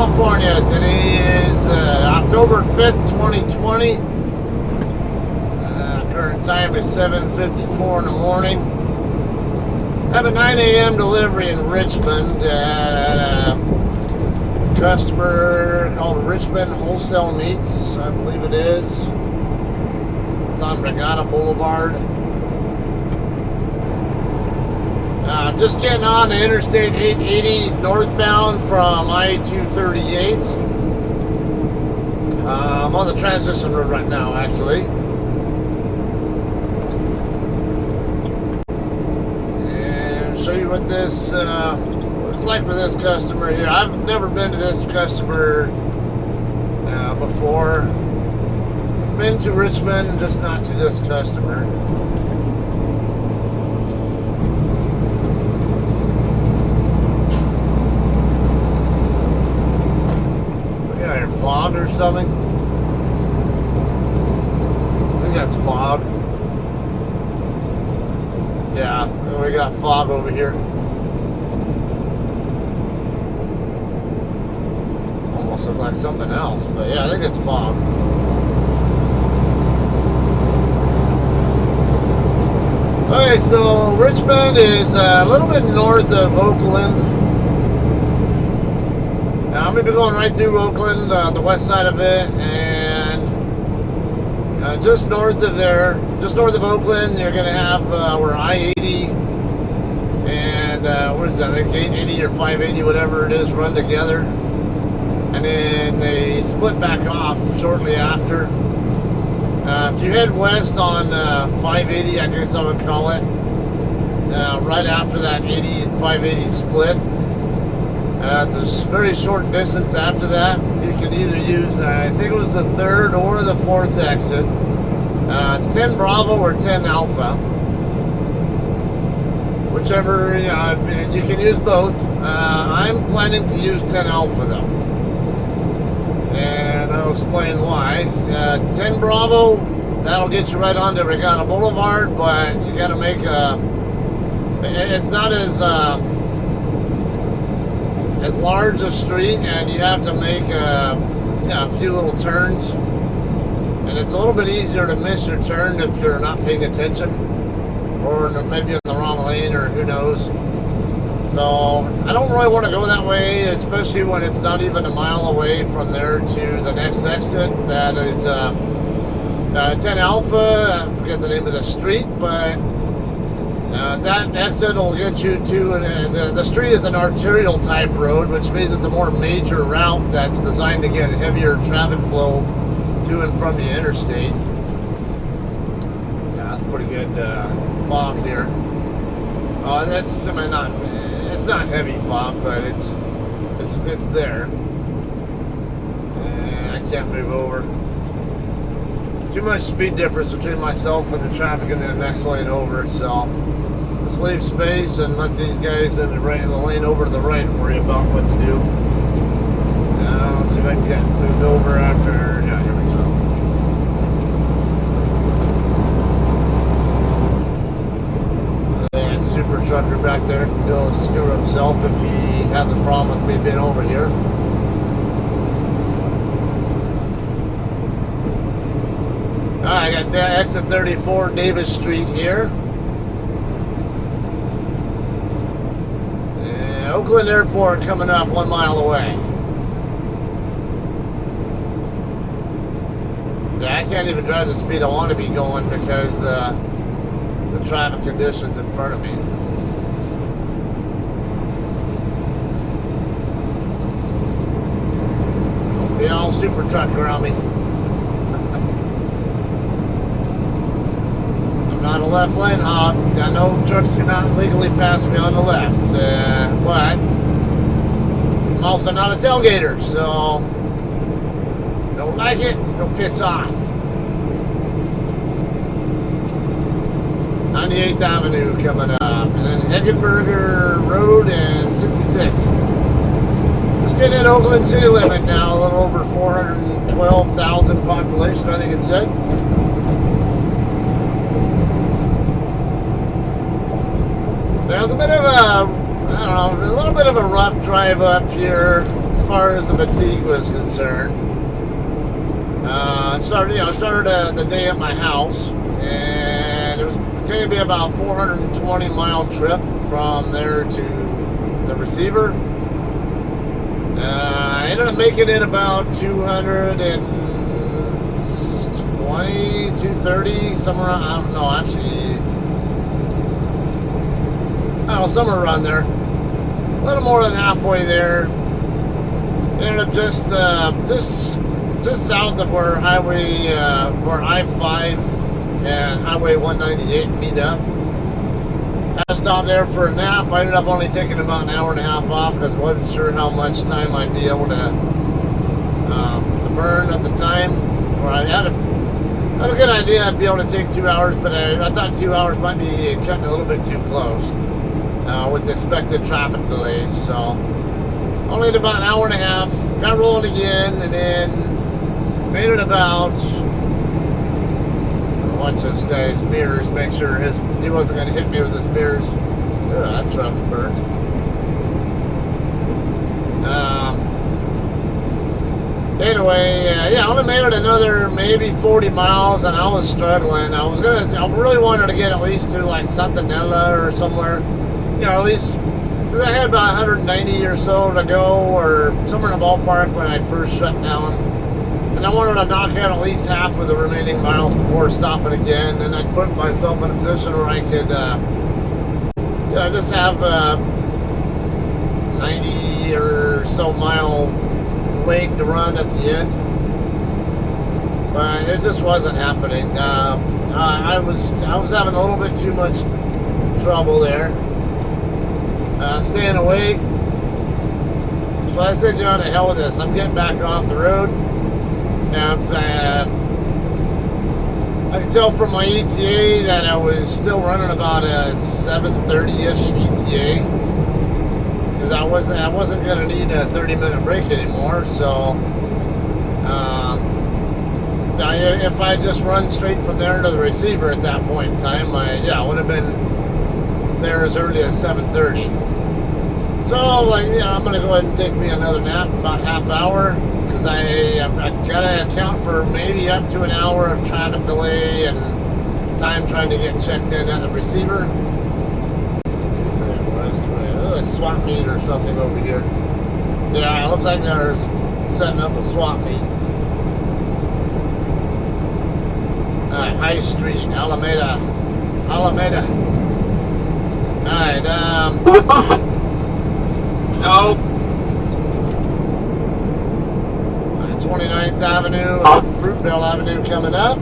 California. Today is October 5th, 2020. Current time is 7:54 in the morning. I have a 9 a.m. delivery in Richmond at a customer called Richmond Wholesale Meats, I believe it is. It's on Regatta Boulevard. Just getting on the Interstate 880 northbound from I-238. I'm on the transition road right now, actually. And show you what this looks like for this customer here. I've never been to this customer before. Been to Richmond, just not to this customer. Fog or something. I think that's fog. Yeah, we got fog over here. Almost looks like something else, but yeah, I think it's fog. Okay, so Richmond is a little bit north of Oakland. I'm going to be going right through Oakland, the west side of it, and just north of there, just north of Oakland, you're going to have where I-80 and what is that, I think 880 or 580, whatever it is, run together, and then they split back off shortly after. If you head west on 580, I guess I would call it, right after that 80 and 580 split, it's a very short distance after that. You can either use, I think it was the 3rd or the 4th exit. It's 10 Bravo or 10 Alpha. Whichever, you can use both. I'm planning to use 10 Alpha though. And I'll explain why. 10 Bravo, that'll get you right onto Regatta Boulevard, but you gotta make it's not as large a street, and you have to make a few little turns, and it's a little bit easier to miss your turn if you're not paying attention, or maybe in the wrong lane, or who knows. So I don't really want to go that way, especially when it's not even a mile away from there to the next exit. That is 10 Alpha. I forget the name of the street, but that exit will get you to, the street is an arterial type road, which means it's a more major route that's designed to get heavier traffic flow to and from the interstate. Yeah, that's pretty good fog here. It's not heavy fog, but it's there. And I can't move over. Too much speed difference between myself and the traffic in the next lane over, so just leave space and let these guys in the lane over to the right worry about what to do. Now, let's see if I can get moved over after. Yeah, here we go. That super trucker back there can go screw himself if he has a problem with me being over here. Alright, I got exit 34 Davis Street here. Oakland Airport coming up 1 mile away. Yeah, I can't even drive the speed I want to be going because the traffic conditions in front of me. Don't be all super truck around me. On the left lane hog. I know trucks cannot legally pass me on the left, but I'm also not a tailgater, so don't like it, don't piss off. 98th Avenue coming up, and then Heggenberger Road and 66th. Just getting in Oakland city limit now, a little over 412,000 population, I think it said. There's a bit of a, I don't know, a little bit of a rough drive up here as far as the fatigue was concerned. I started the day at my house, and it was going to be about 420-mile trip from there to the receiver. I ended up making it about 220, 230, somewhere around, I don't know, actually, I don't know, somewhere around there. A little more than halfway there. Ended up just south of where where I-5 and Highway 198 meet up. I stopped there for a nap. I ended up only taking about an hour and a half off because I wasn't sure how much time I'd be able to burn at the time. Or I had a good idea I'd be able to take 2 hours, but I thought 2 hours might be cutting a little bit too close with the expected traffic delays. So only at about an hour and a half. Got rolling again, and then made it about. Watch this guy's mirrors, make sure he wasn't going to hit me with his mirrors. That truck's burnt. Anyway, I only made it another maybe 40 miles, and I was struggling. I really wanted to get at least to like Santanella or somewhere, at least, because I had about 190 or so to go, or somewhere in the ballpark when I first shut down. And I wanted to knock out at least half of the remaining miles before stopping again. And I'd put myself in a position where I could just have a 90 or so mile leg to run at the end. But it just wasn't happening. I was having a little bit too much trouble there. Staying awake. So I said, to hell with this. I'm getting back off the road. And I could tell from my ETA that I was still running about a 7:30-ish ETA, because I wasn't going to need a 30-minute break anymore. So if I just run straight from there to the receiver at that point in time, I would have been there as early as 7:30. So I'm going to go ahead and take me another nap, about half hour. I gotta account for maybe up to an hour of traffic delay and time trying to get checked in at the receiver. A swap meet or something over here. Yeah, it looks like they're setting up a swap meet. Alright, High Street, Alameda. Alright, No. 29th Avenue, Fruitvale Avenue coming up.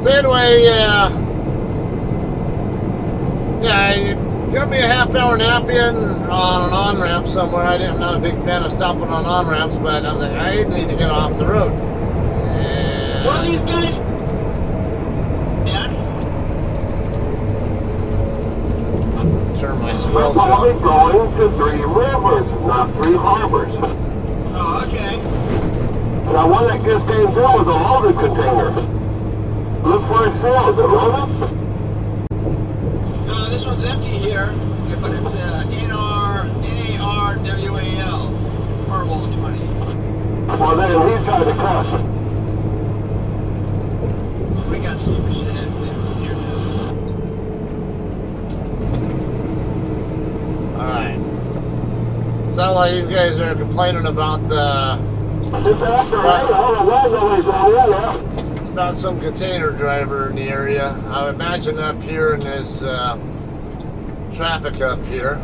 So anyway, I got me a half-hour nap in on an on-ramp somewhere. I'm not a big fan of stopping on on-ramps, but I was like, I need to get off the road. And What are these guys? Yeah. Turn my swell We're to. going to Three Rivers, not Three Harbors. Oh, okay. Now, one that just came through was a loaded container. Look for a sale. Is it loaded? No, this one's empty here, but it's NARWAL, Purple 20. Well, then he's got to cuss. We got some shit here too. Alright. Sounds like these guys are complaining about It's after rain. All the weather is on there. about some container driver in the area. I would imagine up here in this traffic up here.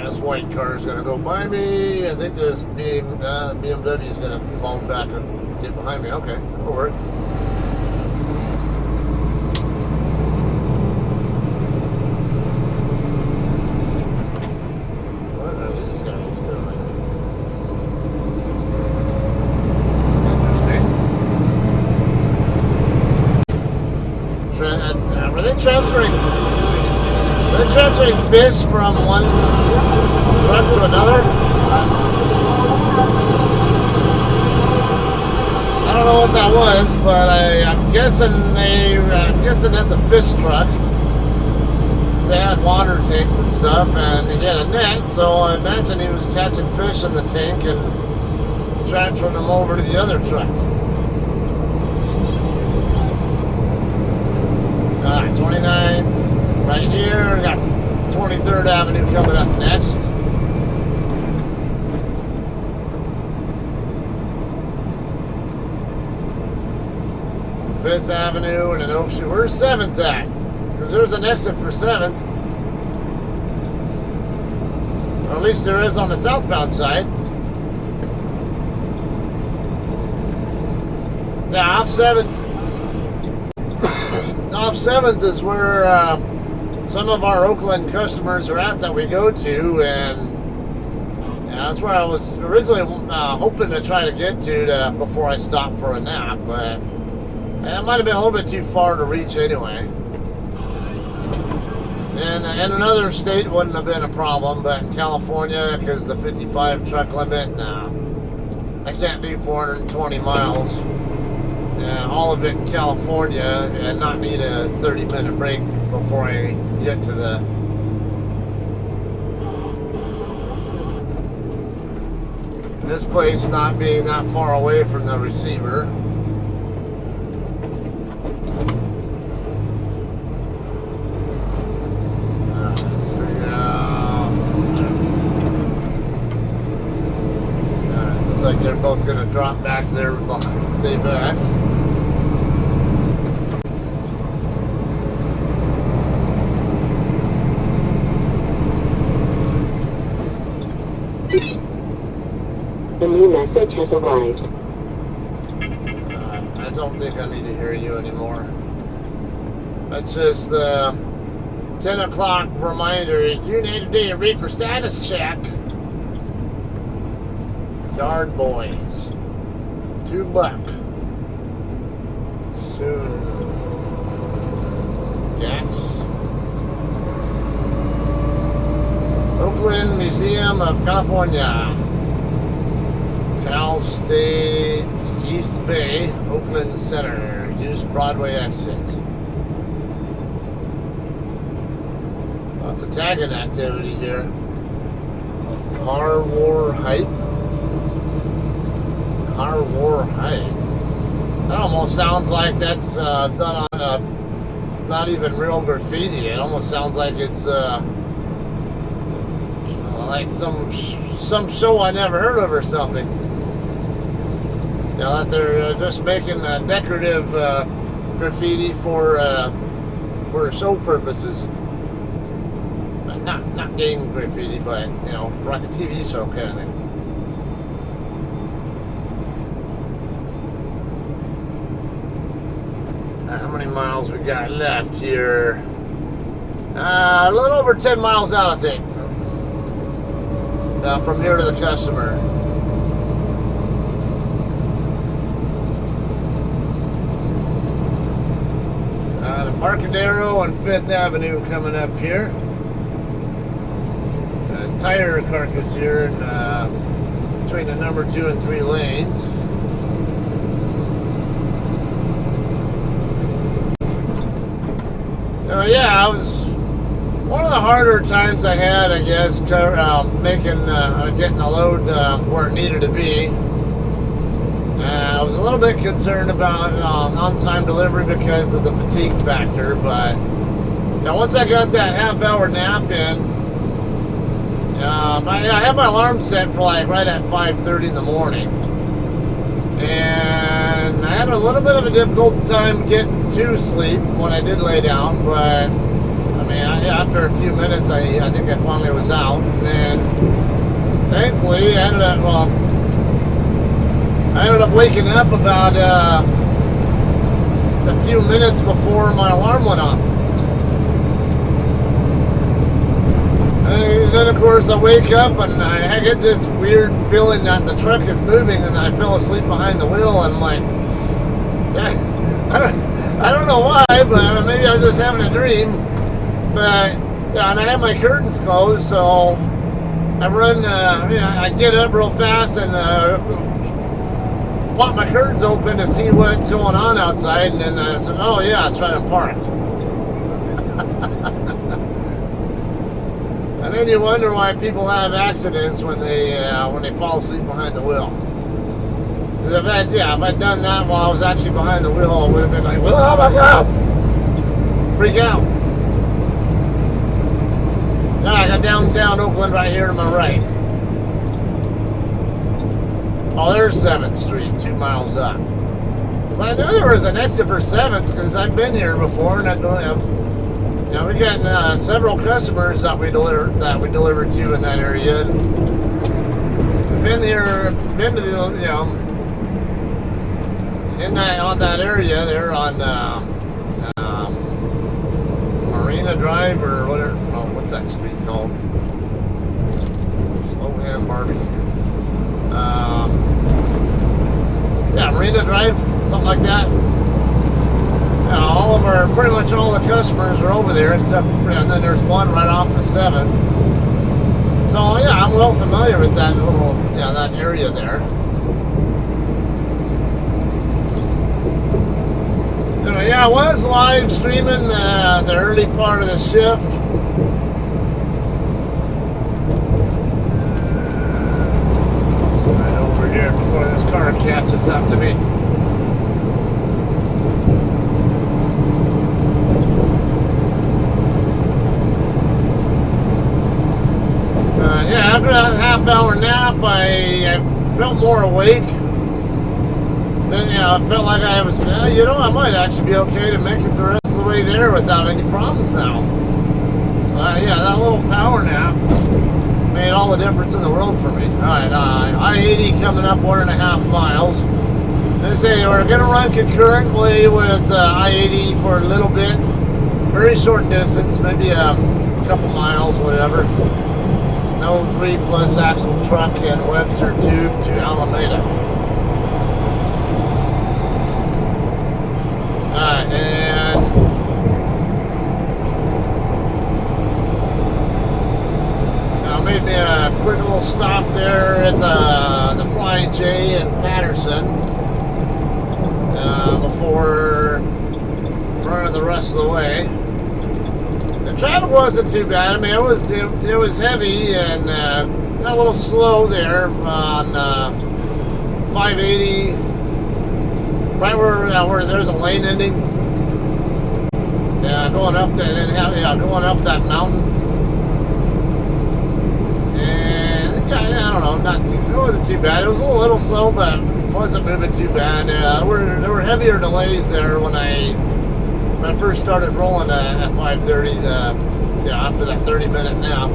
This white car is going to go by me. I think this BMW is going to fall back and get behind me. Okay, that'll work. What are these guys doing? Interesting. Were they transferring fish from one truck to another? I don't know what that was, but I'm guessing that's a fish truck. They had water tanks and stuff, and he had a net, so I imagine he was catching fish in the tank and transferring them over to the other truck. Alright, 29th, right here. We got 23rd Avenue coming up next. Fifth Avenue and an Oak Street. Where's 7th at? Because there's an exit for 7th. Or at least there is on the southbound side. Yeah, off 7th. Off 7th is where some of our Oakland customers are at that we go to, and that's where I was originally hoping to try to get to before I stopped for a nap, but it might have been a little bit too far to reach anyway. And in another state wouldn't have been a problem, but in California, because the 55 truck limit, I can't do 420 miles. All of it in California, and not need a 30-minute break before I get to this place not being that far away from the receiver. Let's figure out. Looks like they're both going to drop back there, stay back. A new message has arrived. I don't think I need to hear you anymore. That's just the 10 o'clock reminder. You need to do your reefer status check. Yard boys. $2. Soon. Jacks. Oakland Museum of California. Cal State East Bay, Oakland Center. Use Broadway exit. Lots of tagging activity here. Car War Hype. Car War Hype. That almost sounds like that's done on a, not even real graffiti. It almost sounds like it's like some show I never heard of or something. You know, that they're just making decorative graffiti for show purposes. Not game graffiti, but you know, for like a TV show kind of thing. How many miles we got left here? A little over 10 miles out, I think. From here to the customer. The Embarcadero and 5th Avenue coming up here. Tire carcass here in, between the number 2 and 3 lanes. Yeah, I was one of the harder times I had, I guess, getting a load where it needed to be. I was a little bit concerned about on-time delivery because of the fatigue factor, but now once I got that half-hour nap in, I had my alarm set for like right at 5:30 in the morning, and I had a little bit of a difficult time getting to sleep when I did lay down, but I mean, after a few minutes, I think I finally was out, and then thankfully I ended up waking up about a few minutes before my alarm went off. And then, of course, I wake up and I get this weird feeling that the truck is moving, and I fell asleep behind the wheel, and I'm like, I don't know why, but maybe I was just having a dream. But yeah, and I have my curtains closed, so I run. I get up real fast and pop my curtains open to see what's going on outside, and then I said, "Oh yeah, it's right, I'm parked." And then you wonder why people have accidents when they fall asleep behind the wheel. Because if I'd done that while I was actually behind the wheel, I would have been like, oh my God! Freak out. Now I got downtown Oakland right here to my right. Oh, there's 7th Street, 2 miles up. Because I knew there was an exit for 7th because I've been here before, and we got several customers that we deliver to in that area. Been to the on that area there on Marina Drive or whatever. Oh, what's that street called? Slowham Barbecue. Marina Drive, something like that. Pretty much all the customers are over there, except and then there's one right off the 7th. So yeah, I'm well familiar with that that area there. I was live streaming the early part of the shift. Right over here before this car catches up to me. After that half-hour nap, I felt more awake. Then, I felt like I was, I might actually be okay to make it the rest of the way there without any problems now. So, that little power nap made all the difference in the world for me. All right, I-80 coming up 1.5 miles. They say we're going to run concurrently with I-80 for a little bit. Very short distance, maybe a couple miles, whatever. No 3+ axle truck and Webster Tube to Alameda. Alright, and now made me a quick little stop there at the Flying J in Patterson before running the rest of the way. The traffic wasn't too bad. I mean, it was heavy and got a little slow there on 580, right where there's a lane ending. Going up going up that mountain. And I don't know, it wasn't too bad. It was a little slow, but it wasn't moving too bad. There were heavier delays there when I first started rolling at 5:30, after that 30-minute nap.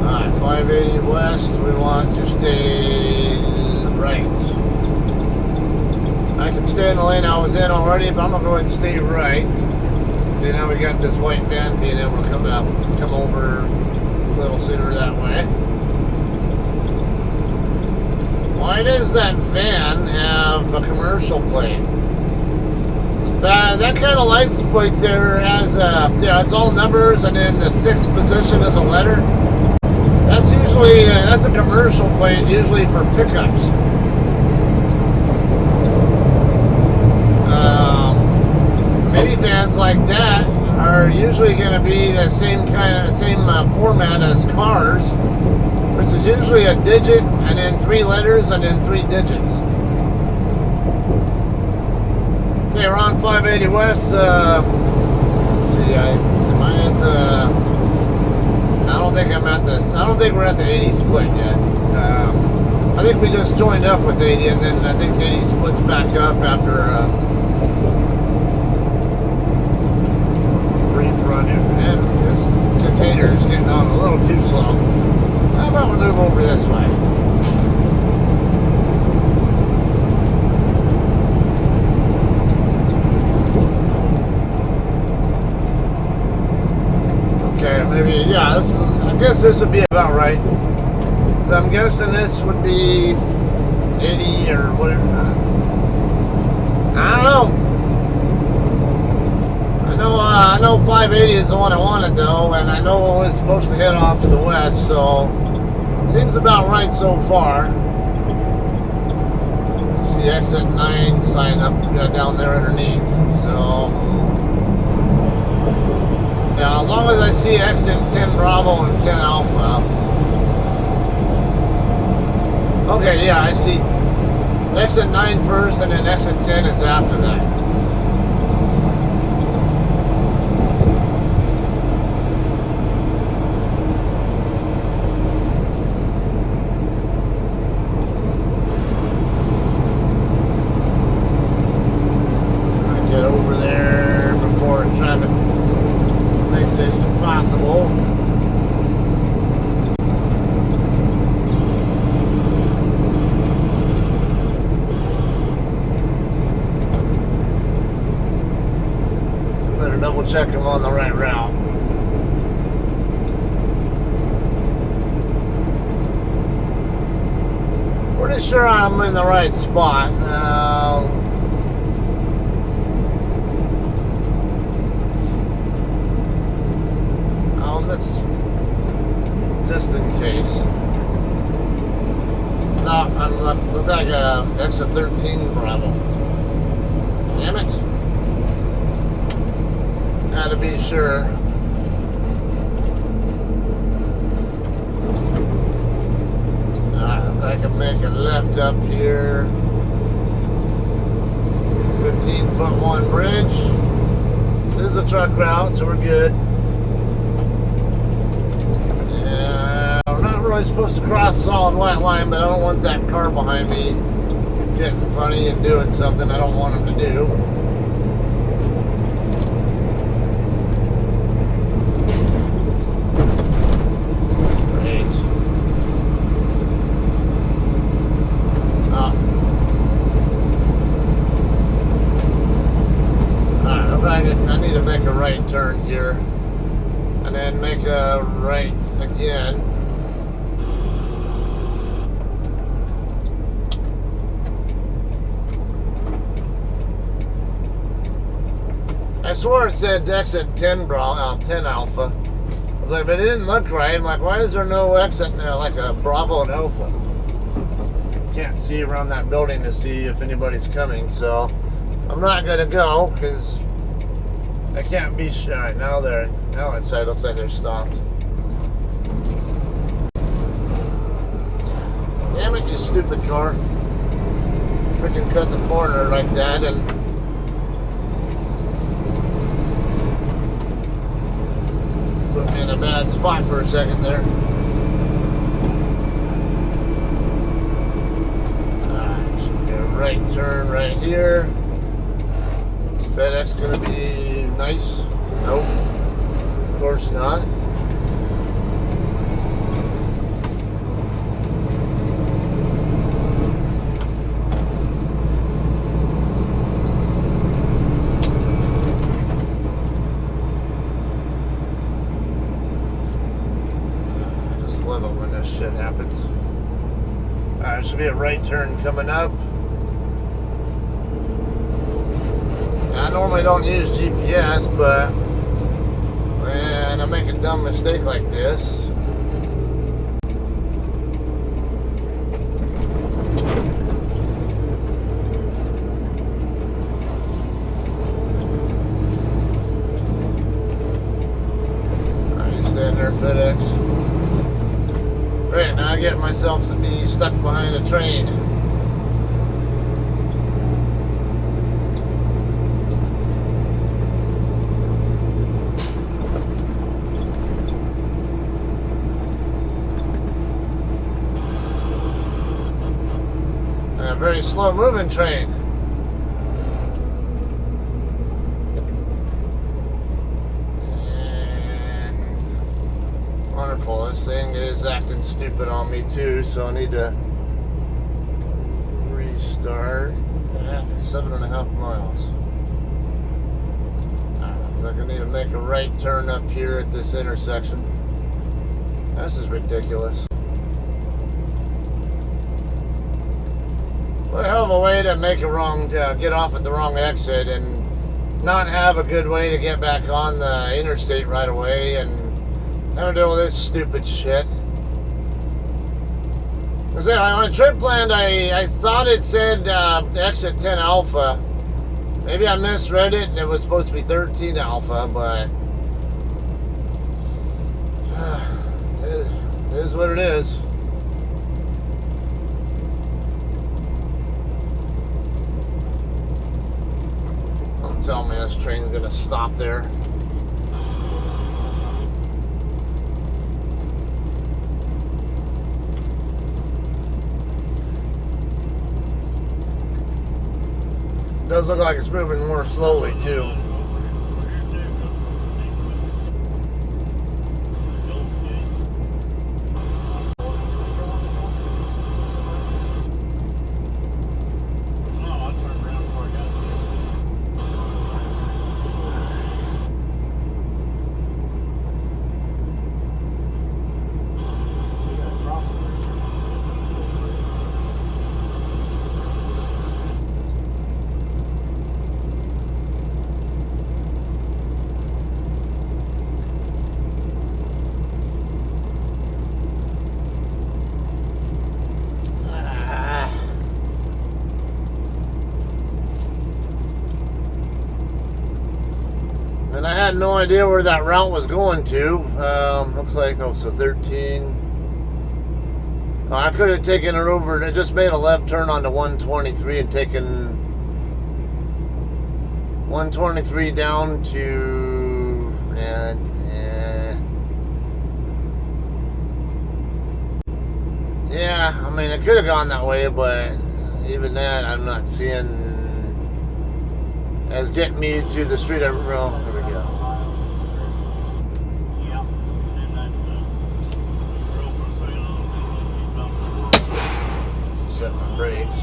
Alright, 580 west, we want to stay right. I can stay in the lane I was in already, but I'm going to go ahead and stay right. See, now we got this white van being able to come over a little sooner that way. Why does that van have a commercial plate? That kind of license plate there has it's all numbers, and then the 6th position is a letter. That's usually that's a commercial plate, usually for pickups. Minivans like that are usually going to be the same format as cars, which is usually a digit and then 3 letters and then 3 digits. Okay, we're on 580 West. Let's see, am I at the? I don't think we're at the 80 split yet. I think we just joined up with 80, and then I think 80 splits back up after run it, and this container is getting on a little too slow. How about we move over this way? Okay, maybe, I guess this would be about right. So I'm guessing this would be 80 or whatever. I don't know. I know 580 is the one I wanted though, and I know it's supposed to head off to the west, so seems about right so far. the exit 9 sign up down there underneath. So, yeah, as long as I see exit 10 Bravo and 10 Alpha. Okay, yeah, I see exit 9 first and then exit 10 is after that. Get over there before traffic makes it impossible. Better double check I'm on the right route. Pretty sure I'm in the right spot. That's just in case. No, I'm look like exit 13 Bravo. Damn it. Had to be sure. Alright, I can make a left up here. 15-foot-1 bridge. This is a truck route, so we're good. I'm supposed to cross solid white line, but I don't want that car behind me getting funny and doing something I don't want him to do. Great. Alright, I need to make a right turn here and then make a right again. I swore it said exit 10 10 Alpha. I was like, but it didn't look right. I'm like, why is there no exit now, like a Bravo and Alpha? Can't see around that building to see if anybody's coming, so I'm not gonna go because I can't be sure. Right, now outside looks like they're stopped. Damn it, you stupid car! Freaking cut the corner like that and. Put me in a bad spot for a second there. Alright, should be a right turn right here. Is FedEx gonna be nice? Nope. Of course not. When this shit happens. Alright, should be a right turn coming up. I normally don't use GPS, but when I make a dumb mistake like this, alright, stand there, FedEx. Right, now I get myself to be stuck behind a train. And a very slow moving train. Wonderful. This thing is acting stupid on me too, so I need to restart. 7.5 miles. Looks like I need to make a right turn up here at this intersection. This is ridiculous. What a hell of a way to make a wrong, get off at the wrong exit and not have a good way to get back on the interstate right away and never deal with this stupid shit. I said, on a trip plan, I thought it said exit 10 Alpha. Maybe I misread it and it was supposed to be 13 Alpha, but it is what it is. Don't tell me this train's gonna stop there. Does look like it's moving more slowly too. And I had no idea where that route was going to. Looks like, oh, so 13. I could have taken it over, and it just made a left turn onto 123 and taken 123 down to, yeah, I mean, it could have gone that way, but even that, I'm not seeing as getting me to the street. Well, there we go. Set my brakes.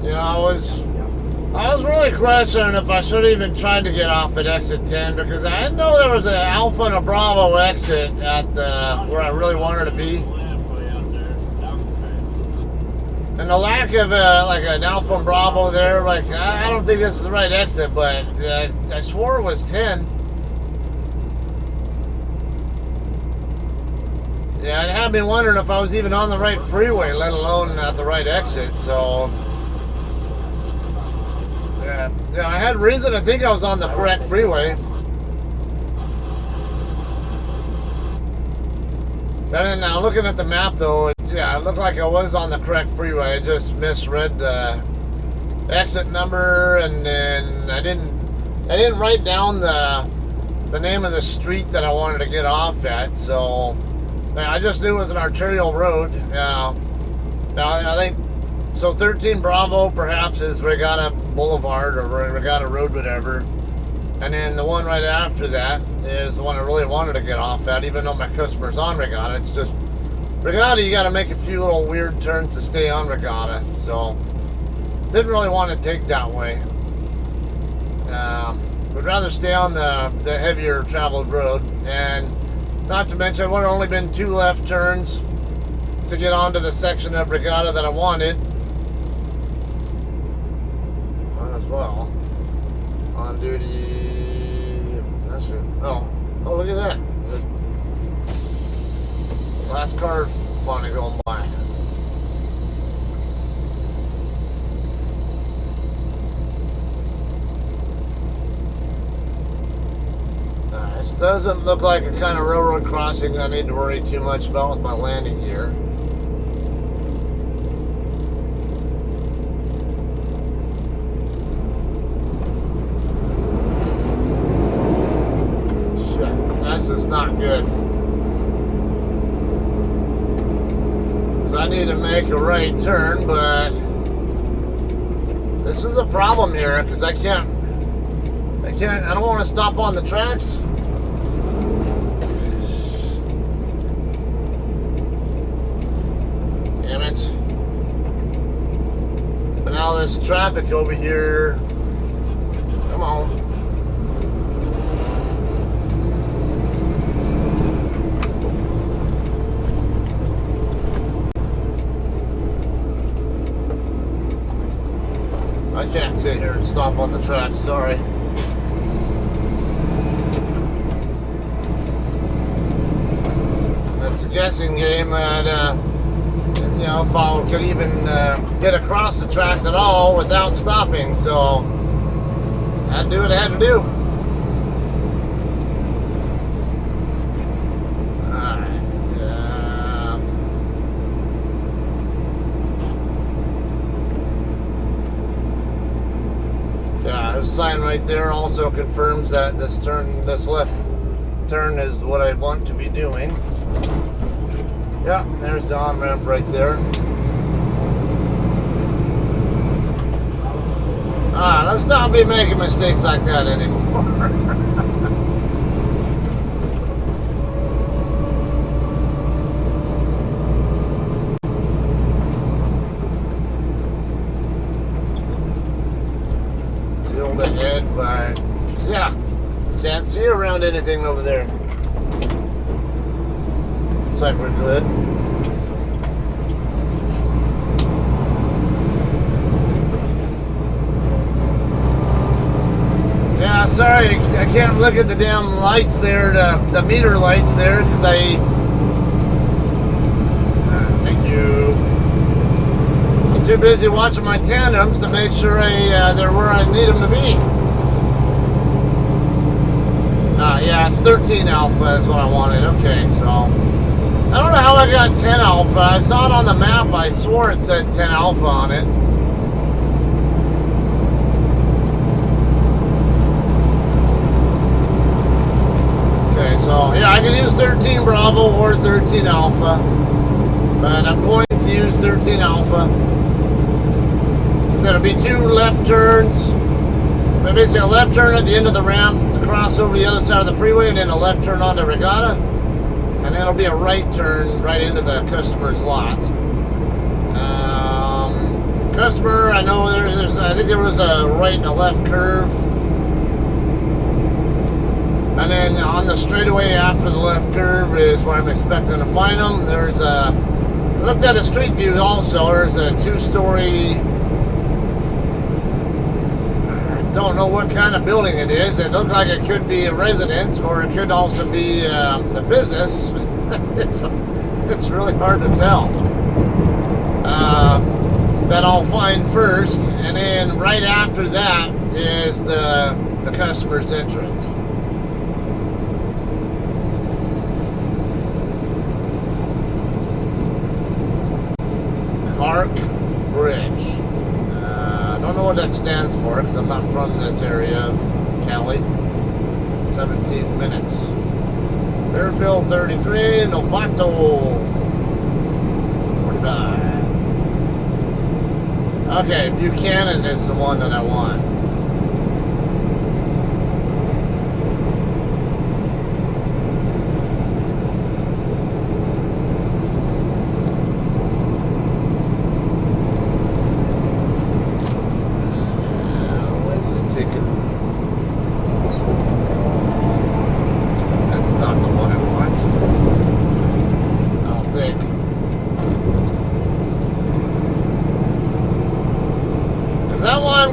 Yeah, I was really questioning if I should have even tried to get off at exit 10, because I didn't know there was an Alpha and a Bravo exit at the where I really wanted to be. And the lack of like an Alpha and Bravo there, like I don't think this is the right exit, but I swore it was 10. Yeah, it had me wondering if I was even on the right freeway, let alone at the right exit. So, yeah, I had reason to think I was on the correct freeway. And now looking at the map, though, it looked like I was on the correct freeway. I just misread the exit number, and then I didn't write down the name of the street that I wanted to get off at. So I just knew it was an arterial road. Now I think so. 13 Bravo perhaps is Regatta Boulevard or Regatta Road, whatever. And then the one right after that is the one I really wanted to get off at, even though my customer's on Regatta. It's just Regatta, you got to make a few little weird turns to stay on Regatta. So didn't really want to take that way. Would rather stay on the heavier traveled road. And not to mention, it would have only been 2 left turns to get onto the section of Regatta that I wanted. Might as well. On duty. That's it. Oh, look at that. The last car finally going by. This doesn't look like a kind of railroad crossing I need to worry too much about with my landing gear. I need to make a right turn, but this is a problem here because I don't want to stop on the tracks. Damn it. But now this traffic over here, come on. I can't sit here and stop on the track, sorry. It's a guessing game at, you know, if I could even get across the tracks at all without stopping, so I had to do what I had to do. The sign right there also confirms that this left turn is what I want to be doing. Yeah, there's the on-ramp right there. Let's not be making mistakes like that anymore. Ahead, but yeah, can't see around anything over there. Looks like we're good. Yeah, sorry, I can't look at the damn lights there, the meter lights there, because thank you. Too busy watching my tandems to make sure they're where I need them to be. Yeah, it's 13 alpha is what I wanted. Okay, so I don't know how I got 10 alpha. I saw it on the map. I swore it said 10 alpha on it. Okay, so yeah, I can use 13 Bravo or 13 Alpha, but I'm going to use 13 Alpha. There'll be two left turns. Basically a left turn at the end of the ramp to cross over the other side of the freeway, and then a left turn onto Regatta, and then it'll be a right turn right into the customer's lot. Customer, I know I think there was a right and a left curve, and then on the straightaway after the left curve is where I'm expecting to find them. There's I looked at a street view also. There's a two-story. Don't know what kind of building it is. It looked like it could be a residence, or it could also be a business. It's really hard to tell. That I'll find first, and then right after that is the customer's entrance. Clark Bridge. I don't know what that stands for because I'm not from this area of Cali. 17 minutes. Fairfield 33, Novato 45. Okay, Buchanan is the one that I want.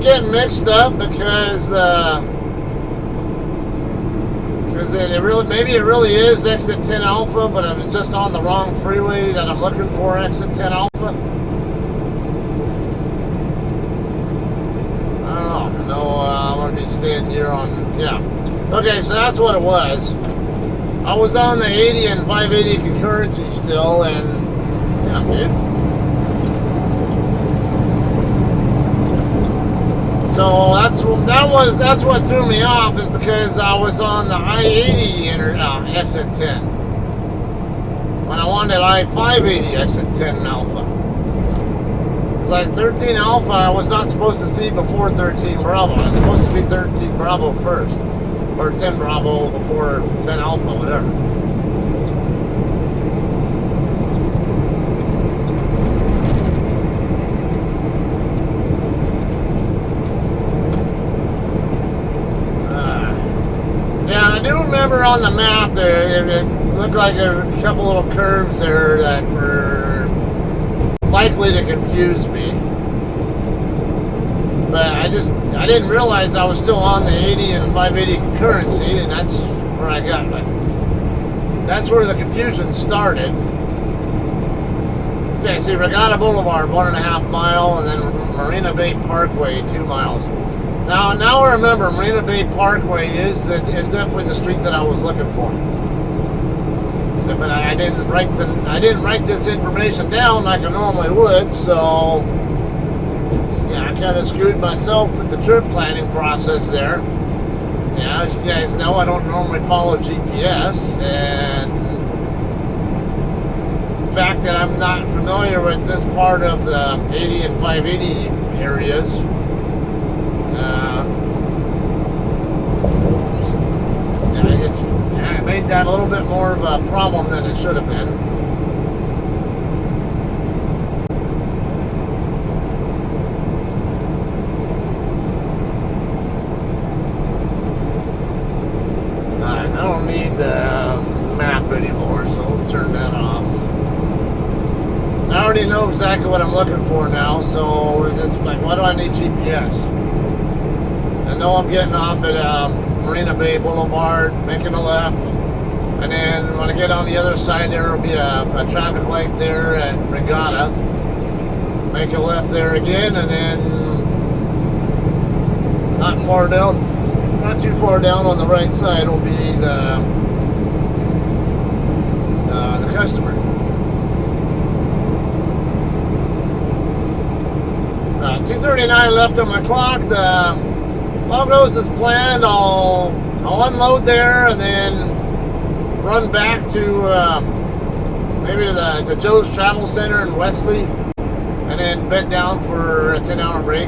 Getting mixed up because maybe it really is exit 10 Alpha, but I was just on the wrong freeway that I'm looking for exit 10 Alpha. I don't know. I'm going to be staying here on, yeah. Okay, so that's what it was. I was on the 80 and 580 concurrency still, and yeah, I'm good. So that's what threw me off, is because I was on the I-80 exit 10. when I wanted I-580 exit 10 Alpha. It's like 13 Alpha I was not supposed to see before 13 Bravo. I was supposed to be 13 Bravo first. Or 10 Bravo before 10 Alpha, whatever. Yeah, I do remember on the map there, it looked like a couple little curves there that were likely to confuse me. But I didn't realize I was still on the 80 and 580 concurrency, and that's where I got it. That's where the confusion started. Okay, see, Regatta Boulevard, 1.5 mile, and then Marina Bay Parkway, 2 miles. Now I remember Marina Bay Parkway is definitely the street that I was looking for. So, but I didn't write this information down like I normally would, so yeah, I kind of screwed myself with the trip planning process there. Yeah, as you guys know, I don't normally follow GPS, and the fact that I'm not familiar with this part of the 80 and 580 areas. I guess it made that a little bit more of a problem than it should have been. Alright, I don't need the map anymore, so we'll turn that off. I already know exactly what I'm looking for now, so it's like, why do I need GPS? I know I'm getting off at Marina Bay Boulevard, making a left, and then when I get on the other side, there will be a traffic light there at Regatta. Make a left there again, and then not too far down on the right side will be the customer. 2:39 left on my clock. The all goes as planned. I'll unload there and then run back to maybe to Joe's Travel Center in Wesley, and then bed down for a 10-hour break.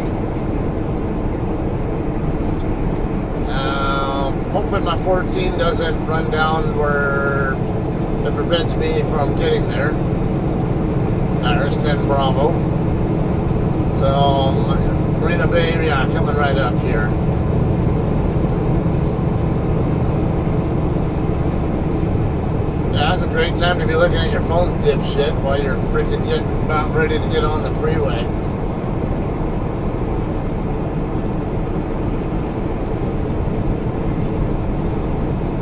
Hopefully my 14 doesn't run down where it prevents me from getting there. There's 10 Bravo. So Marina Bay, yeah, coming right up here. Yeah, that's a great time to be looking at your phone, dipshit, while you're freaking getting about ready to get on the freeway.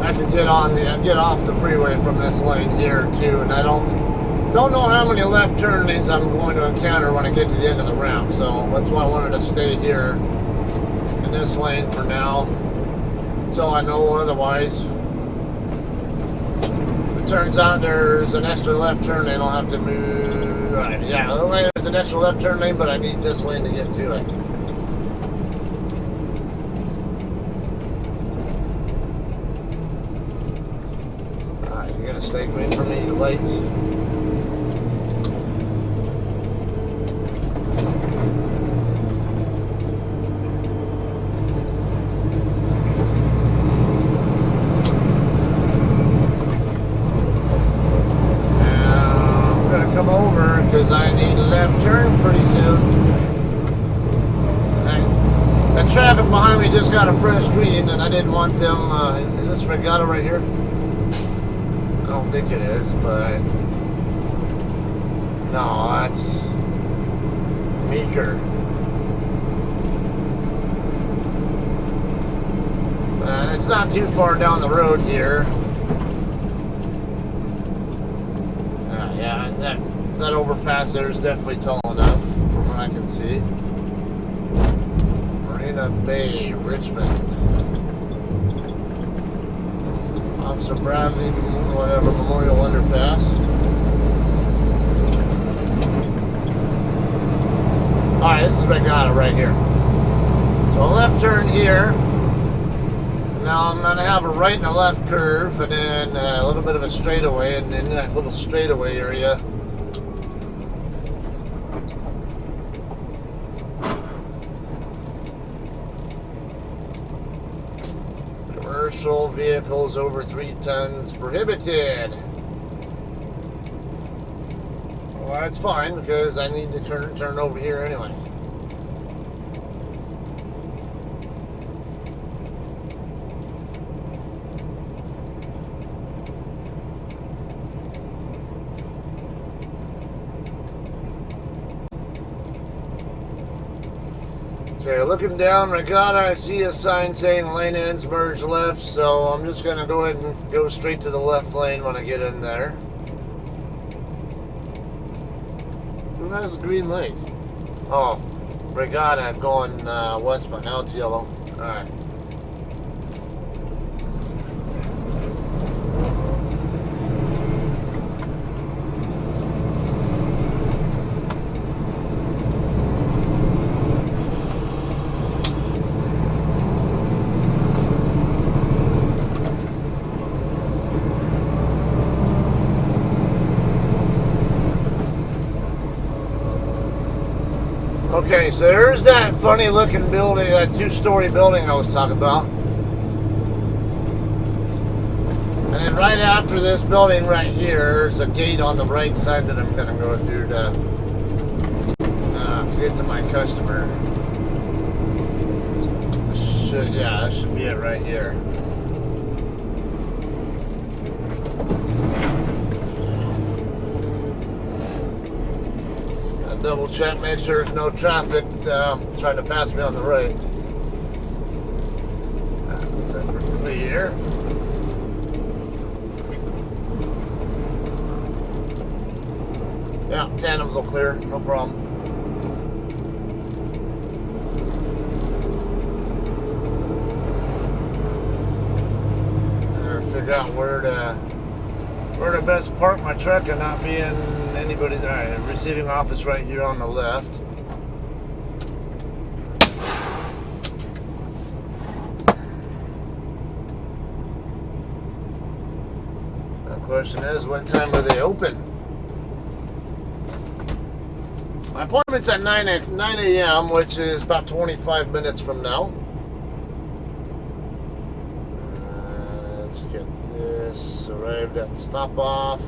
I can get off the freeway from this lane here too, and I don't know how many left turn lanes I'm going to encounter when I get to the end of the ramp, so that's why I wanted to stay here in this lane for now until I know otherwise. If it turns out there's an extra left turn lane, I'll have to move. Right, yeah, there's an extra left turn lane, but I need this lane to get to it. Alright, you're gonna stay away from me, the lights. Because I need a left turn pretty soon. The traffic behind me just got a fresh green, and I didn't want them. Is this Regatta right here? I don't think it is, but no, that's Meeker. It's not too far down the road here. Yeah, that overpass there is definitely tall enough from what I can see. Marina Bay, Richmond. Officer Bradley, whatever, Memorial Underpass. Alright, this is Regatta right here. So a left turn here. And Now I'm gonna have a right and a left curve, and then a little bit of a straightaway, and in that little straightaway area, commercial vehicles over 3 tons prohibited. Well, that's fine because I need to turn over here anyway. Okay, looking down Regatta, I see a sign saying lane ends merge left, so I'm just going to go ahead and go straight to the left lane when I get in there. Who has a green light? Oh, Regatta going westbound. Now it's yellow. Alright. Okay, so there's that funny looking building, that 2-story building I was talking about. And then right after this building right here, there's a gate on the right side that I'm going to go through to get to my customer. Yeah, that should be it right here. Double check, make sure there's no traffic trying to pass me on the right. Clear. Yeah, tandems will clear, no problem. Better figure out where to best park my truck and not be in anybody's. All right, receiving office right here on the left. The question is, what time are they open? My appointment's at 9 a.m., which is about 25 minutes from now. Let's get this arrived at the stop off.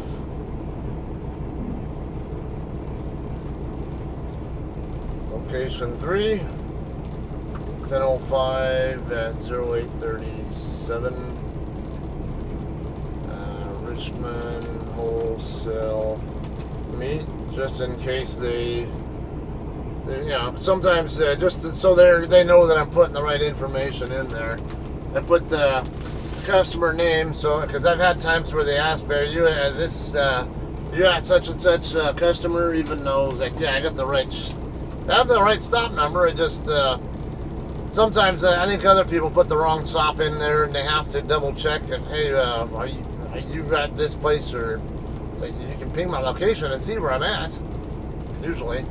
Location 3, 10:05 at 0837. Richmond Wholesale meet, just in case they you know, sometimes just so they know that I'm putting the right information in there. I put the customer name, so because I've had times where they ask me, "Are you you at such and such customer?" Even though it's like, yeah, I got the right. I have the right stop number. It just sometimes I think other people put the wrong stop in there, and they have to double check. And hey, are you at this place, or you can ping my location and see where I'm at. Usually,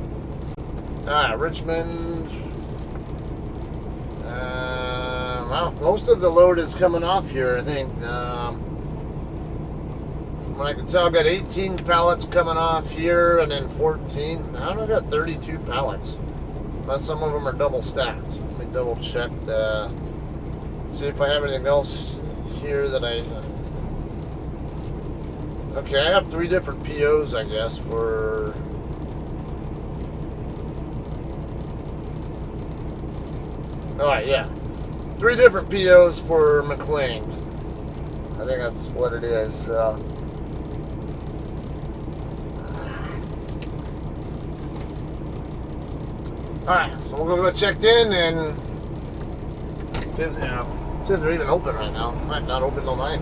Richmond. Well, most of the load is coming off here. I think. From what I can tell, I got 18 pallets coming off here, and then 14. I don't know, I got 32 pallets. Unless some of them are double stacked. Let me double check see if I have anything else here that I. Okay, I have 3 different POs, I guess, for. Alright, yeah. 3 different POs for McLean. I think that's what it is. Alright, so we'll go get checked in and see if they're even open right now. Might not open till 9.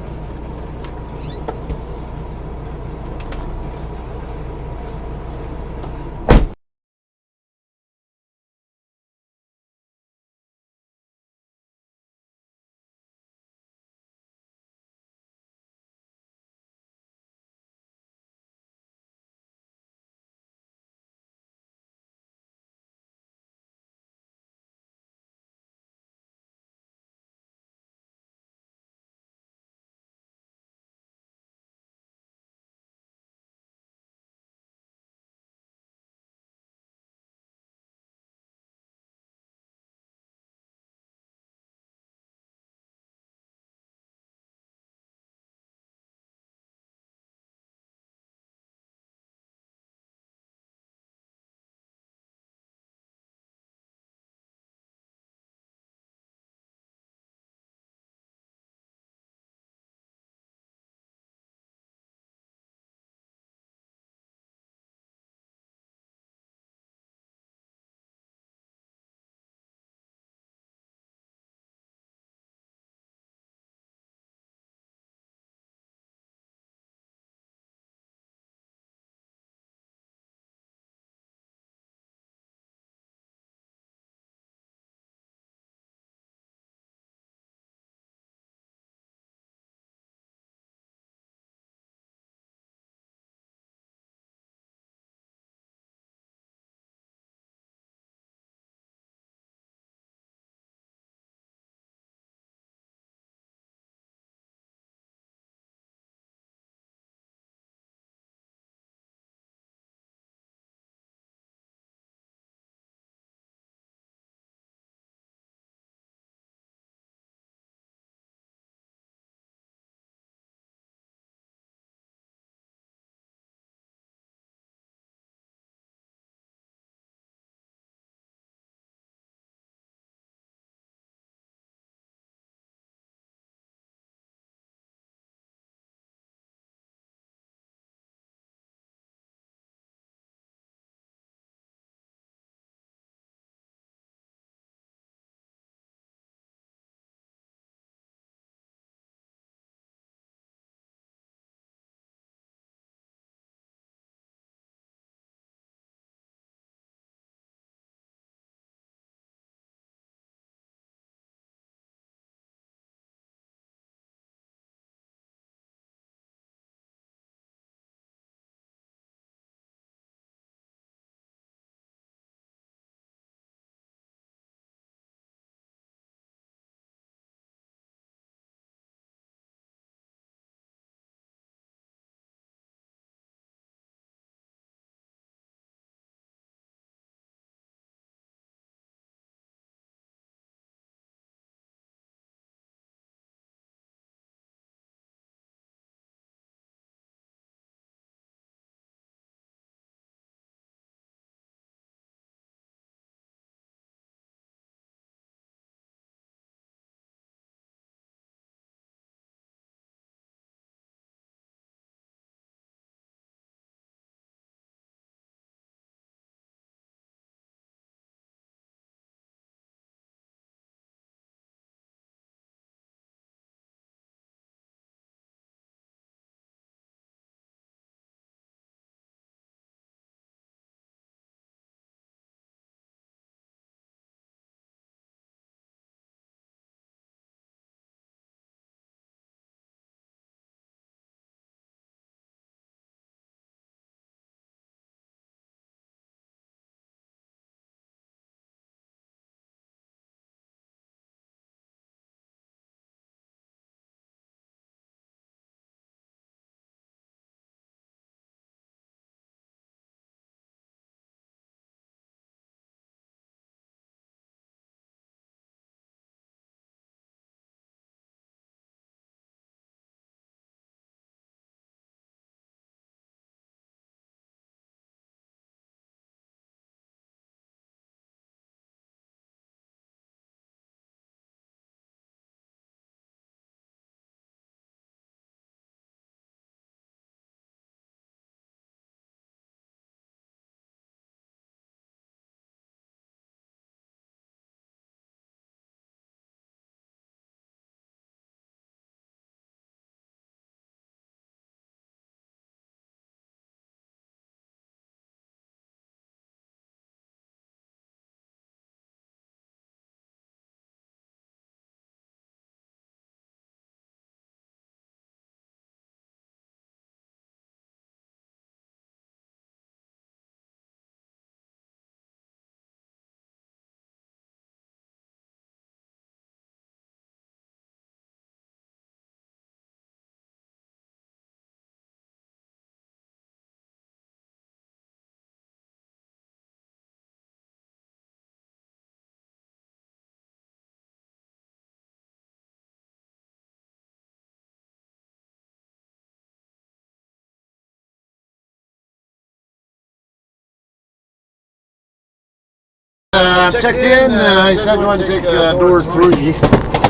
checked in. I said go ahead and take door 3,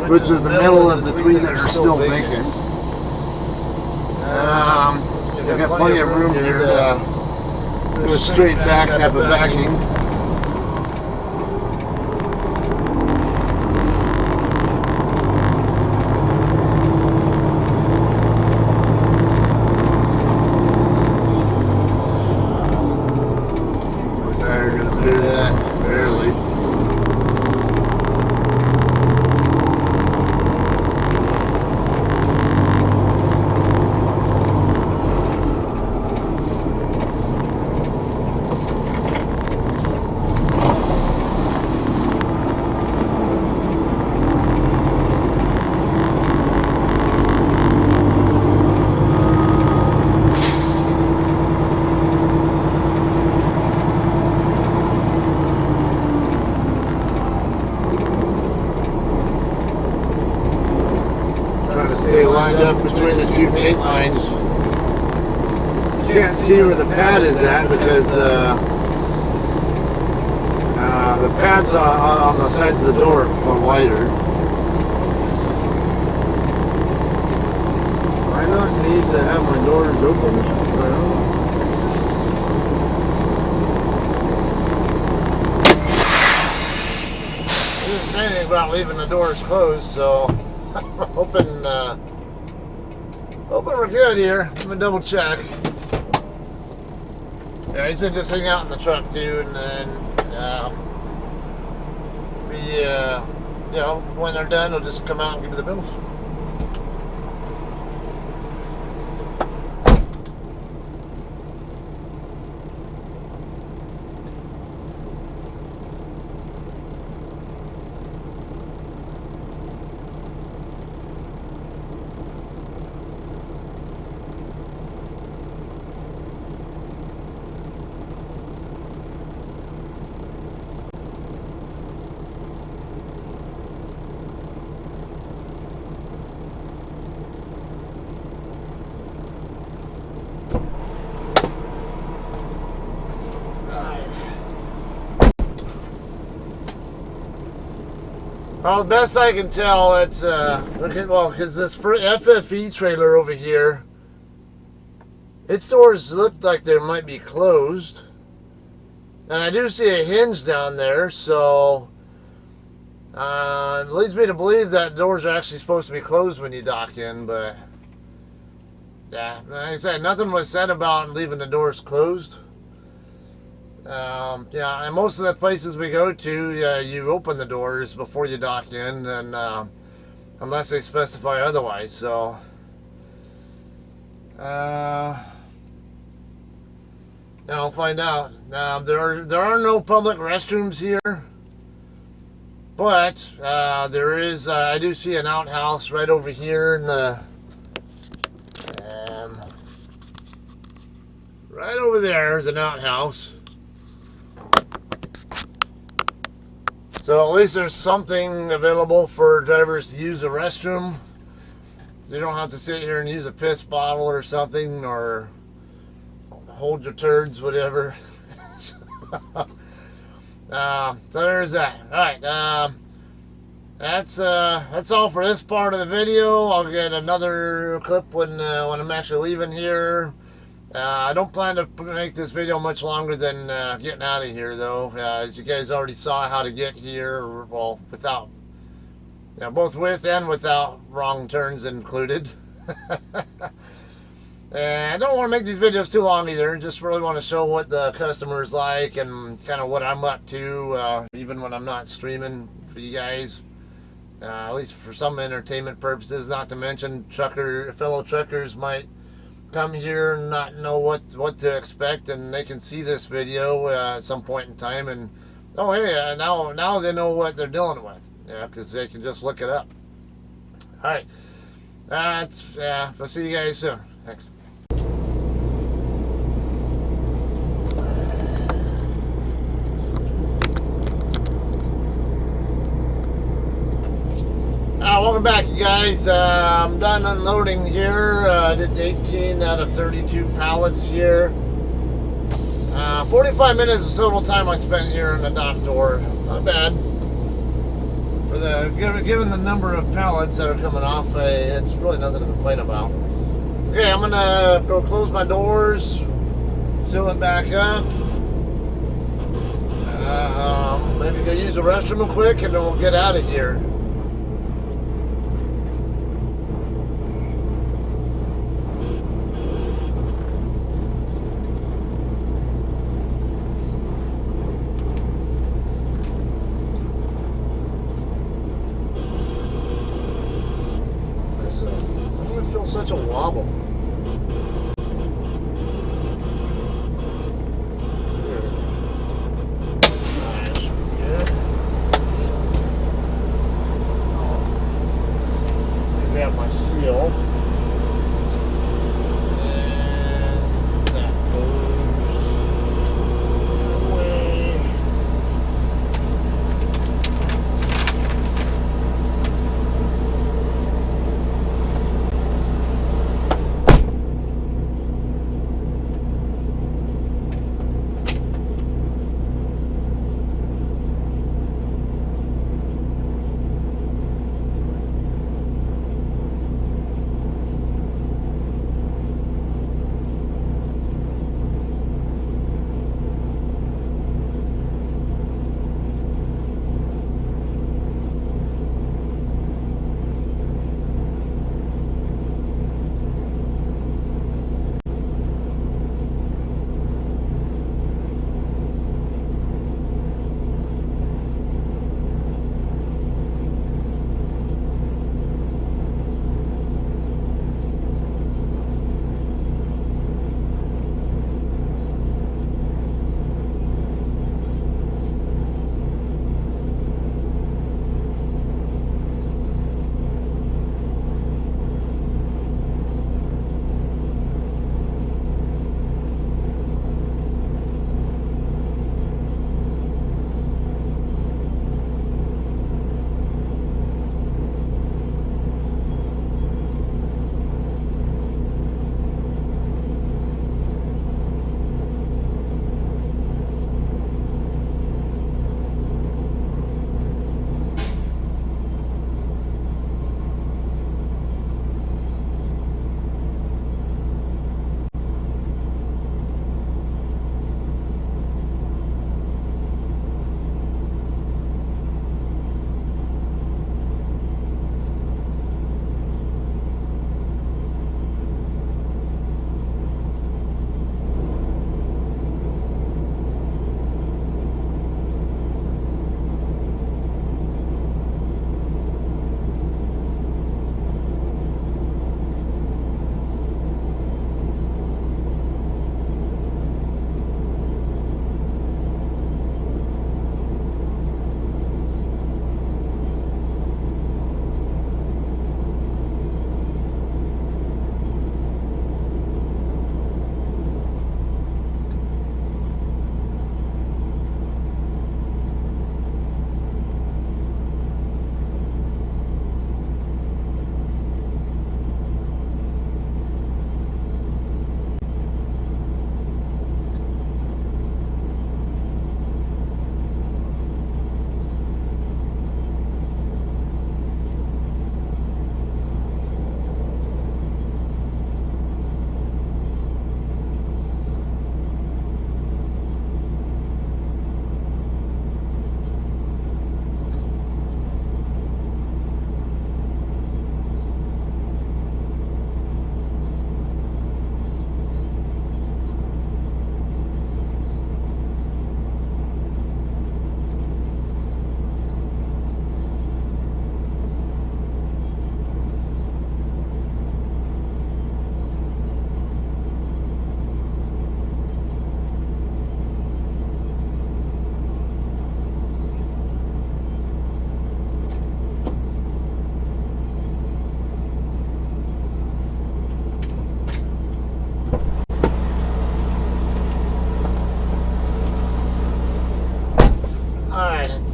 which is the middle of the 3 that are still vacant. They've got plenty of room here to do a straight back type of backing. Stay lined up between the 2 paint lines. You can't see where the pad is at because the pad's on the sides of the door are wider. I don't need to have my doors open. I didn't say anything about leaving the doors closed, so I'm hoping we're good here. I'm gonna double check. Yeah, he said just hang out in the truck too, and then you know, when they're done, they'll just come out and give me the bills. Well, the best I can tell, it's well, because this FFE trailer over here, its doors look like they might be closed, and I do see a hinge down there, so it leads me to believe that doors are actually supposed to be closed when you dock in. But yeah, like I said, nothing was said about leaving the doors closed. Yeah, and most of the places we go to, you open the doors before you dock in, and unless they specify otherwise. So, I'll find out. There are no public restrooms here, but there is. I do see an outhouse right over here in the. Right over there is an outhouse. So at least there's something available for drivers to use a restroom. You don't have to sit here and use a piss bottle or something, or hold your turds, whatever. So there's that. All right, that's all for this part of the video. I'll get another clip when I'm actually leaving here. I don't plan to make this video much longer than getting out of here, though. As you guys already saw how to get here, well, without, both with and without wrong turns included. And I don't want to make these videos too long either. Just really want to show what the customer's like and kind of what I'm up to, even when I'm not streaming for you guys. At least for some entertainment purposes. Not to mention fellow truckers might come here and not know what to expect, and they can see this video at some point in time, and oh hey, now they know what they're dealing with, because they can just look it up. All right, I'll see you guys soon. Thanks. Welcome back, you guys. I'm done unloading here. I did 18 out of 32 pallets here. 45 minutes is total time I spent here in the dock door. Not bad. For the given the number of pallets that are coming off, it's really nothing to complain about. Okay, I'm gonna go close my doors, seal it back up. Maybe go use the restroom real quick, and then we'll get out of here. I feel such a wobble. Grab my seal. And that goes away.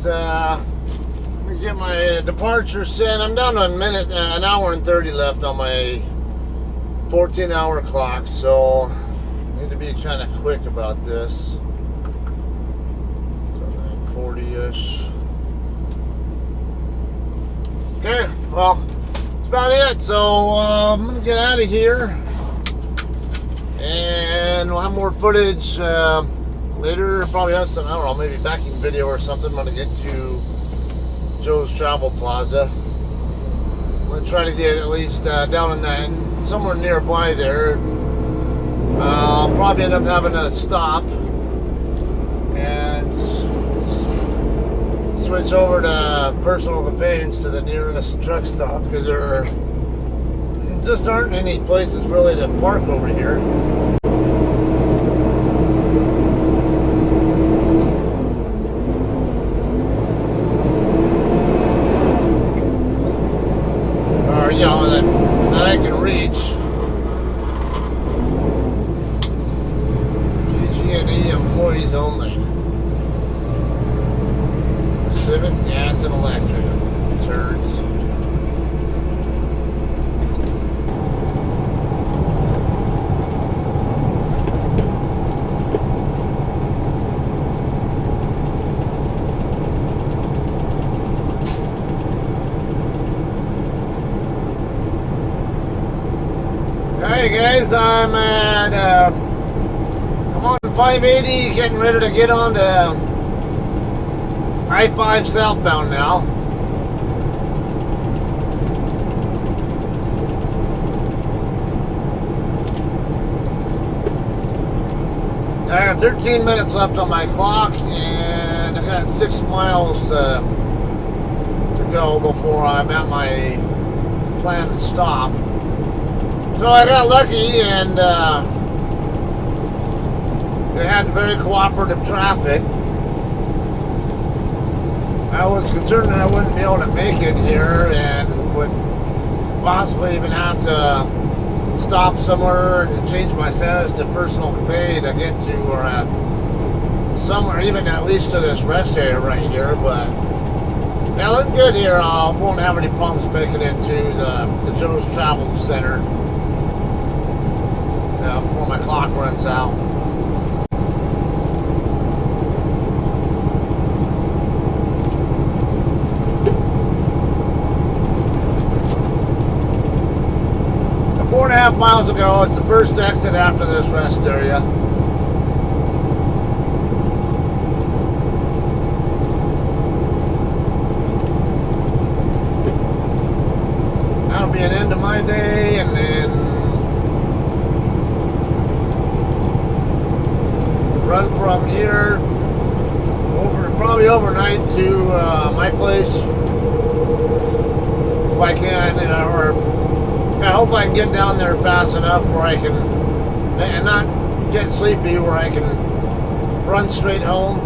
Let me get my departure set. I'm down to an hour and 30 left on my 14-hour clock, so I need to be kind of quick about this. 40-ish. Okay, well, that's about it. So I'm gonna get out of here, and we'll have more footage later. Probably have some, I don't know, maybe backing video or something. I'm gonna get to Joe's Travel Plaza. I'm gonna try to get at least down in that, somewhere nearby there. I'll probably end up having to stop and switch over to personal conveyance to the nearest truck stop, because there just aren't any places really to park over here. Or, you know, that I can reach. PG&E employees only. Civic, gas, and electric. Turns. Hey guys, I'm at I'm on 580, getting ready to get on to I-5 southbound now. I got 13 minutes left on my clock, and I got 6 miles to go before I'm at my planned stop. So I got lucky, and they had very cooperative traffic. I was concerned that I wouldn't be able to make it here, and would possibly even have to stop somewhere and change my status to personal convey to get to, or somewhere, even at least to this rest area right here. But yeah, looking good here. I won't have any problems making it to Joe's Travel Center before my clock runs out. Four and a half miles ago, it's the first exit after this rest area. That'll be an end of my day, and then run from here over, probably overnight to my place if I can, or I hope I can get down there fast enough where I can, and not get sleepy, where I can run straight home,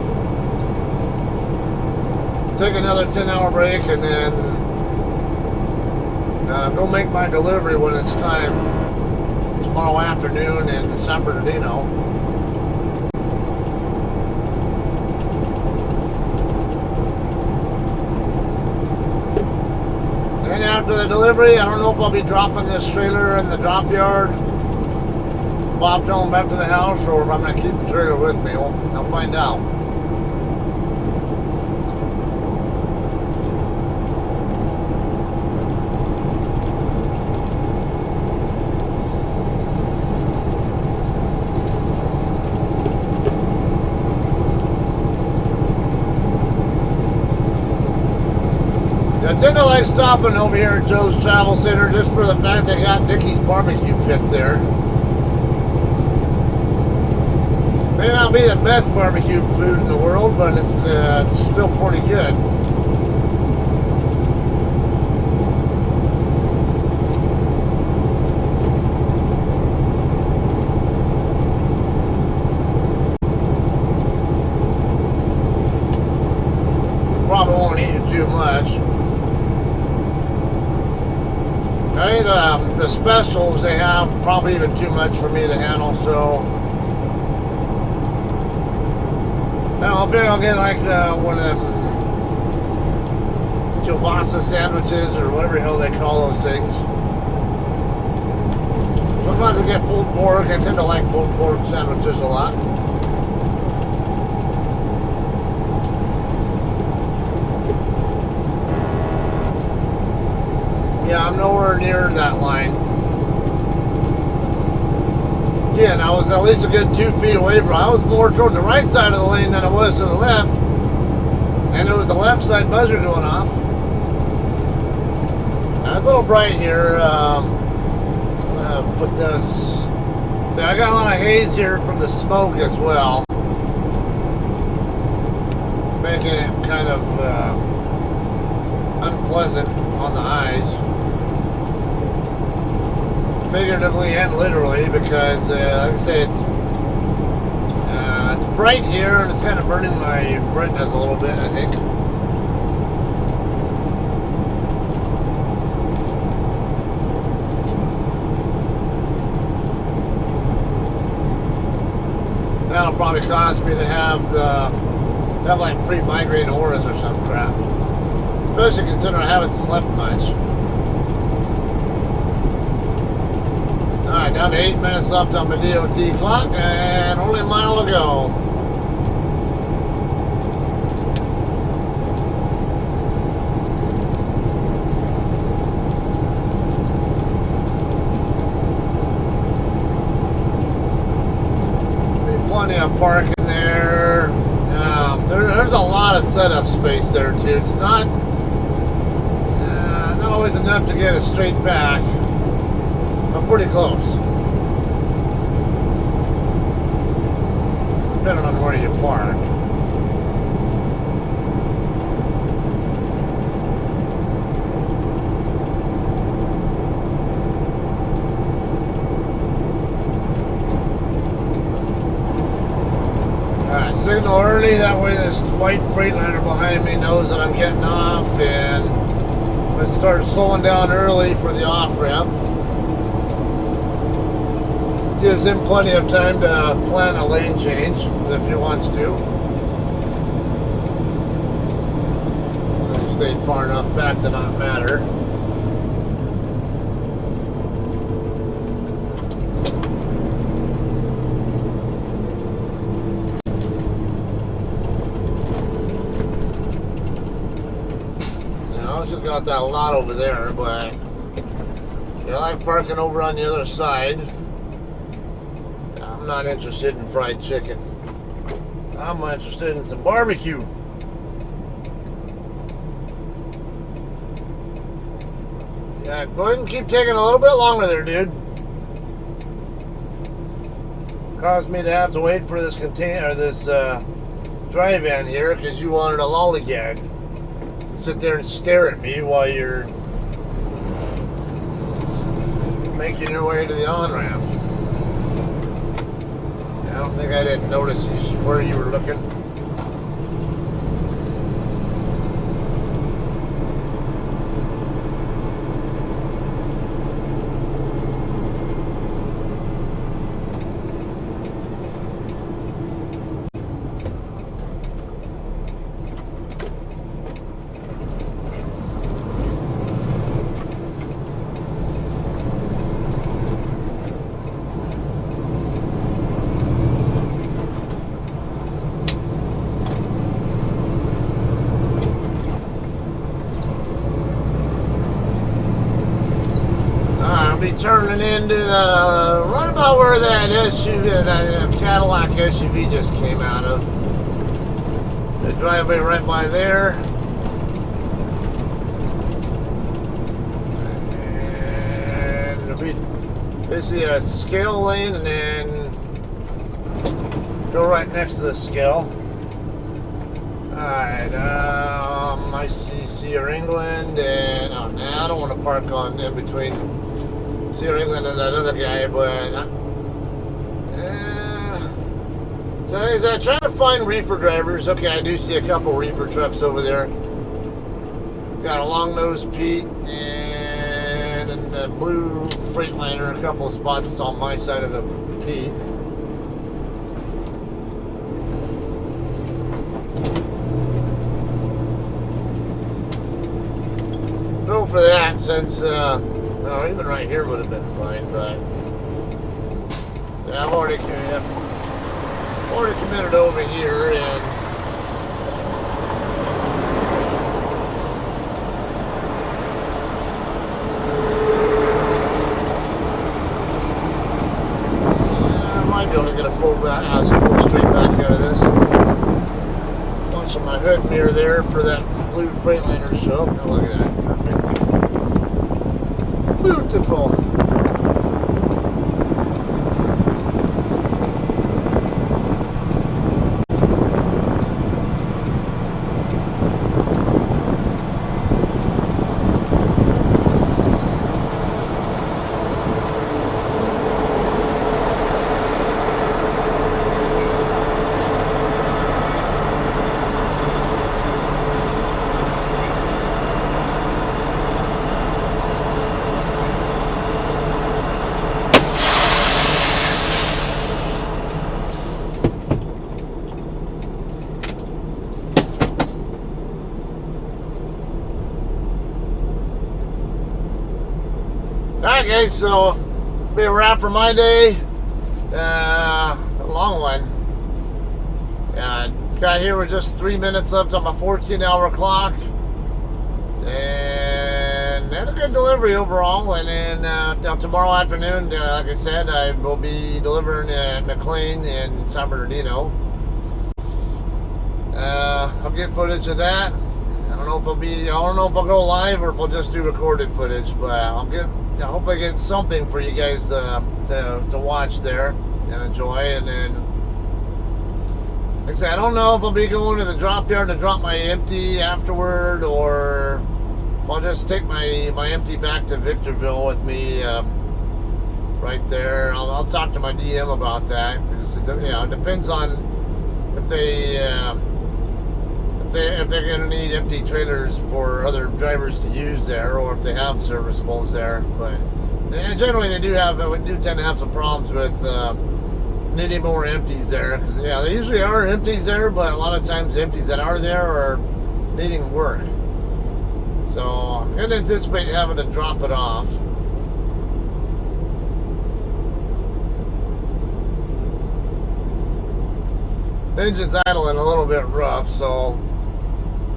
take another 10-hour break, and then go make my delivery when it's time tomorrow afternoon in San Bernardino. And after the delivery, I don't know if I'll be dropping this trailer in the drop yard, bob home back to the house, or if I'm going to keep the trailer with me. I'll find out. I tend to like stopping over here at Joe's Travel Center just for the fact they got Dickie's barbecue pit there. May not be the best barbecue food in the world, but it's still pretty good. Probably won't eat it too much. I think the specials they have probably even too much for me to handle, so I don't know if I'll get like one of them kielbasa sandwiches or whatever the hell they call those things. Sometimes I get pulled pork. I tend to like pulled pork sandwiches a lot. near that line. Again, I was at least a good 2 feet away from. I was more toward the right side of the lane than I was to the left, and it was the left side buzzer going off. Now, it's a little bright here. I'm gonna put this. I got a lot of haze here from the smoke as well, making it kind of unpleasant on the eyes, figuratively and literally, because like I say, it's bright here and it's kind of burning my brightness a little bit, I think. That'll probably cost me to have like pre-migraine auras or some crap. Especially considering I haven't slept much. Alright, down to 8 minutes left on my DOT clock and only a mile to go. Plenty of parking there. There's a lot of setup space there too. It's not always enough to get it straight back, but pretty close. Depending on where you park. Signal early, that way this white Freightliner behind me knows that I'm getting off, and let's start slowing down early for the off-ramp. Gives him plenty of time to plan a lane change if he wants to. I stayed far enough back to not matter. Got that lot over there, but I like parking over on the other side. I'm not interested in fried chicken. I'm interested in some barbecue. Yeah, go ahead and keep taking a little bit longer there, dude. Caused me to have to wait for this container, this drive-in here, because you wanted a lollygag. Sit there and stare at me while you're making your way to the on-ramp. I don't think I didn't notice where you were looking. Be turning into the right about where that SUV, that Cadillac SUV just came out of. The driveway right by there. And it'll be basically a scale lane and then go right next to the scale. Alright, I see Sierra England and oh, nah, I don't want to park on in between Sierra England and that other guy, but so as I try to find reefer drivers, okay, I do see a couple reefer trucks over there. Got a long nose Pete and a blue Freightliner, a couple of spots on my side of the Pete. Go for that since no, even right here would have been fine, but yeah, I've already committed over here, and cockpit mirror there for that blue Freightliner show. Oh, look at that. Perfect. Beautiful. Alright guys, so be a wrap for my day. A long one. Got here with just 3 minutes left on my 14-hour clock. And had a good delivery overall. And then tomorrow afternoon, like I said, I will be delivering at McLean in San Bernardino. I'll get footage of that. I don't know if I'll go live or if I'll just do recorded footage, but hopefully get something for you guys to watch there and enjoy. And then, like I said, I don't know if I'll be going to the drop yard to drop my empty afterward, or if I'll just take my empty back to Victorville with me right there. I'll talk to my DM about that, because it depends on if they're going to need empty trailers for other drivers to use there, or if they have serviceables there. But generally we do tend to have some problems with needing more empties there, because there usually are empties there, but a lot of times the empties that are there are needing work. So I'm going to anticipate having to drop it off. The engine's idling a little bit rough, so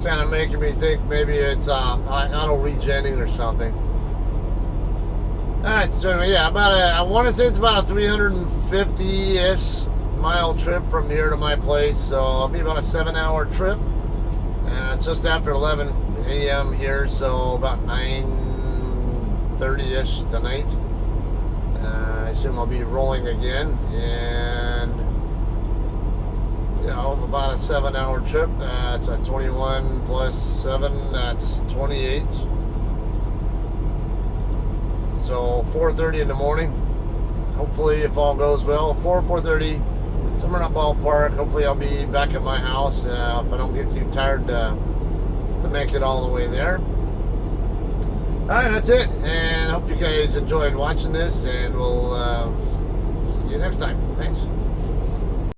kind of making me think maybe it's auto regenning or something. Alright, so yeah, I want to say it's about a 350-ish mile trip from here to my place, so it'll be about a 7-hour trip. It's just after 11 a.m. here, so about 9:30-ish tonight. I assume I'll be rolling again, and about a 7-hour trip. It's a 21 plus 7, that's 28. So 4:30 in the morning. Hopefully, if all goes well, 4:30, somewhere in that ballpark. Hopefully, I'll be back at my house if I don't get too tired to make it all the way there. Alright, that's it. And I hope you guys enjoyed watching this, and we'll see you next time. Thanks.